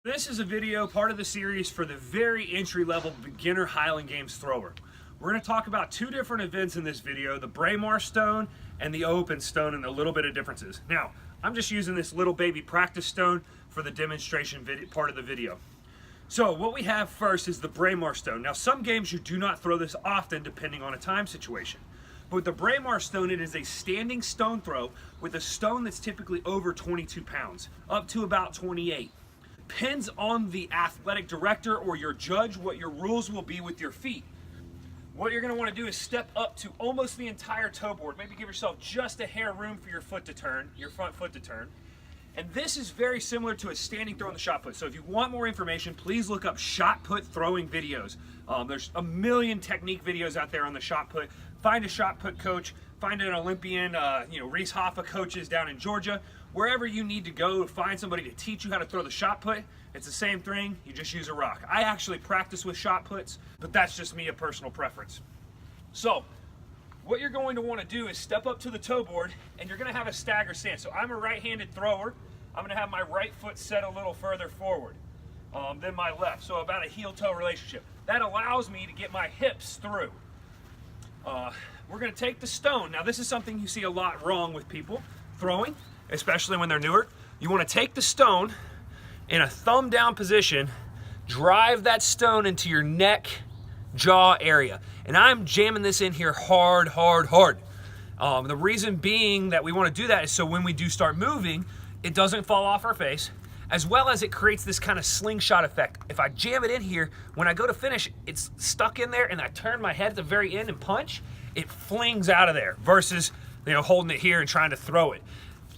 This is a video, part of the series for the very entry-level beginner Highland Games thrower. We're going to talk about two different events in this video, the Braemar Stone and the Open Stone, and a little bit of differences. Now, I'm just using this little baby practice stone for the demonstration part of the video. So what we have first is the Braemar Stone. Now, some games you do not throw this often depending on a time situation. But with the Braemar Stone, it is a standing stone throw with a stone that's typically over 22 pounds, up to about 28. Depends on the athletic director or your judge what your rules will be with your feet. What you're going to want to do is step up to almost the entire toe board. Maybe give yourself just a hair room for your foot to turn, your front foot to turn. And this is very similar to a standing throw in the shot put. So if you want more information, please look up shot put throwing videos. There's a million technique videos out there on the shot put. Find a shot put coach, find an Olympian, Reese Hoffa coaches down in Georgia. Wherever you need to go to find somebody to teach you how to throw the shot put, it's the same thing, you just use a rock. I actually practice with shot puts, but that's just me, a personal preference. So, what you're going to want to do is step up to the toe board, and you're going to have a stagger stance. So I'm a right-handed thrower. I'm going to have my right foot set a little further forward than my left, so about a heel-toe relationship. That allows me to get my hips through. We're going to take the stone. Now, this is something you see a lot wrong with people throwing, especially when they're newer. You want to take the stone in a thumb down position, drive that stone into your neck, jaw area. And I'm jamming this in here hard, hard, hard. The reason being that we want to do that is so when we do start moving, it doesn't fall off our face, as well as it creates this kind of slingshot effect. If I jam it in here, when I go to finish, it's stuck in there, and I turn my head at the very end and punch, it flings out of there versus holding it here and trying to throw it.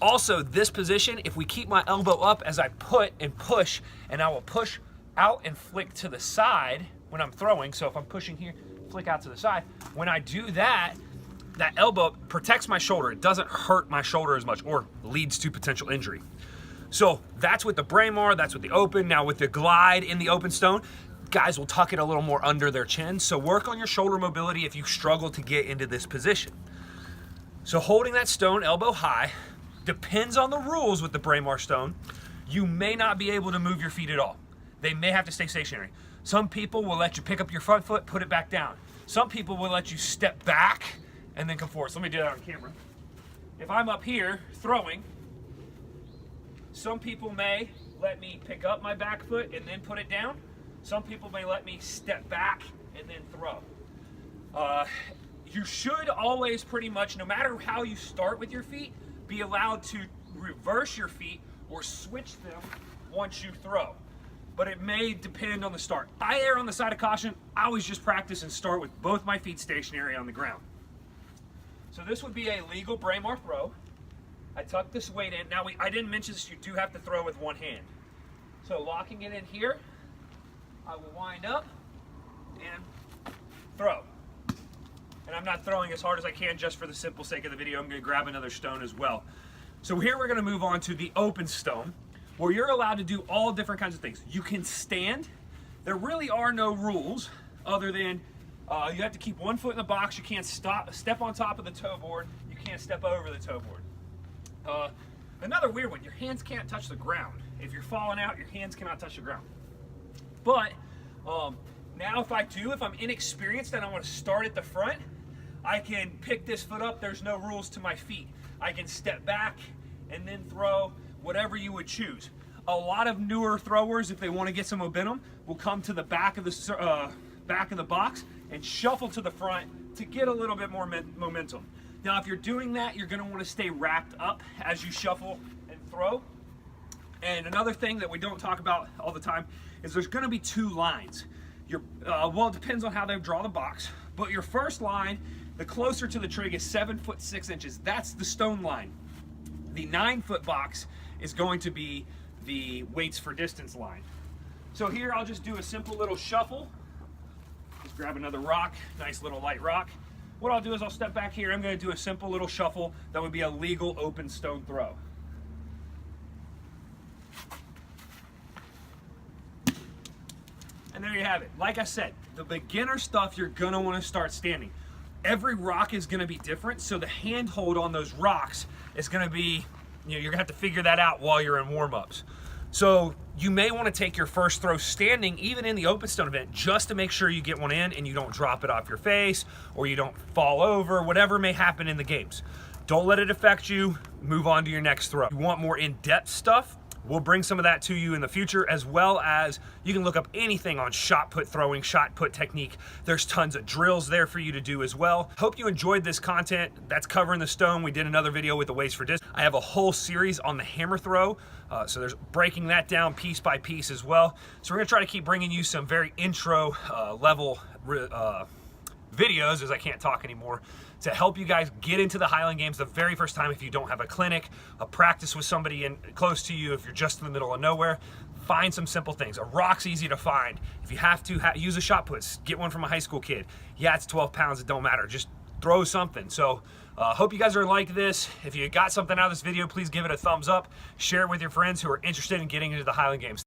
Also, this position, if we keep my elbow up as I put and push, and I will push out and flick to the side when I'm throwing. So if I'm pushing here, flick out to the side. When I do that, that elbow protects my shoulder. It doesn't hurt my shoulder as much or leads to potential injury. So that's with the Braemar, that's with the Open. Now with the glide in the Open Stone, guys will tuck it a little more under their chin. So work on your shoulder mobility if you struggle to get into this position. So holding that stone elbow high, depends on the rules with the Braemar Stone. You may not be able to move your feet at all. They may have to stay stationary. Some people will let you pick up your front foot, put it back down. Some people will let you step back and then come forward. So let me do that on camera. If I'm up here throwing, some people may let me pick up my back foot and then put it down. Some people may let me step back and then throw. You should always pretty much, no matter how you start with your feet, be allowed to reverse your feet or switch them once you throw. But it may depend on the start. I err on the side of caution. I always just practice and start with both my feet stationary on the ground. So this would be a legal Braemar throw. I tuck this weight in. Now, I didn't mention this, you do have to throw with one hand. So locking it in here, I will wind up and throw. And I'm not throwing as hard as I can just for the simple sake of the video. I'm going to grab another stone as well. So here we're going to move on to the Open Stone, where you're allowed to do all different kinds of things. You can stand. There really are no rules other than you have to keep one foot in the box. You can't step on top of the toe board. You can't step over the toe board. Another weird one, your hands can't touch the ground. If you're falling out, your hands cannot touch the ground. But now if I'm inexperienced and I want to start at the front, I can pick this foot up. There's no rules to my feet. I can step back and then throw, whatever you would choose. A lot of newer throwers, if they want to get some momentum, will come to the back of the box and shuffle to the front to get a little bit more momentum. Now, if you're doing that, you're going to want to stay wrapped up as you shuffle and throw. And another thing that we don't talk about all the time is there's going to be two lines. Well, it depends on how they draw the box, but your first line, the closer to the trig, is 7 foot 6 inches. That's the stone line. The 9 foot box is going to be the weights for distance line. So here I'll just do a simple little shuffle. Just grab another rock, nice little light rock. What I'll do is I'll step back here. I'm going to do a simple little shuffle that would be a legal Open Stone throw. And there you have it. Like I said, the beginner stuff, you're going to want to start standing. Every rock is going to be different, so the handhold on those rocks is going to be, you're going to have to figure that out while you're in warm-ups. So You may want to take your first throw standing, even in the open stone event, just to make sure you get one in and you don't drop it off your face or you don't fall over, whatever may happen in the games. Don't let it affect you. Move on to your next throw. You want more in-depth stuff? We'll bring some of that to you in the future, as well as you can look up anything on shot put throwing, shot put technique. There's tons of drills there for you to do as well. Hope you enjoyed this content. That's covering the stone. We did another video with the waist for disc. I have a whole series on the hammer throw. So there's breaking that down piece by piece as well. So we're gonna try to keep bringing you some very intro level videos, as I can't talk anymore, to help you guys get into the Highland Games the very first time. If you don't have a clinic, a practice with somebody close to you, if you're just in the middle of nowhere, find some simple things. A rock's easy to find. If you have to use a shot put, get one from a high school kid. Yeah, it's 12 pounds, it don't matter. Just throw something. So hope you guys are like this. If you got something out of this video, please give it a thumbs up. Share it with your friends who are interested in getting into the Highland Games.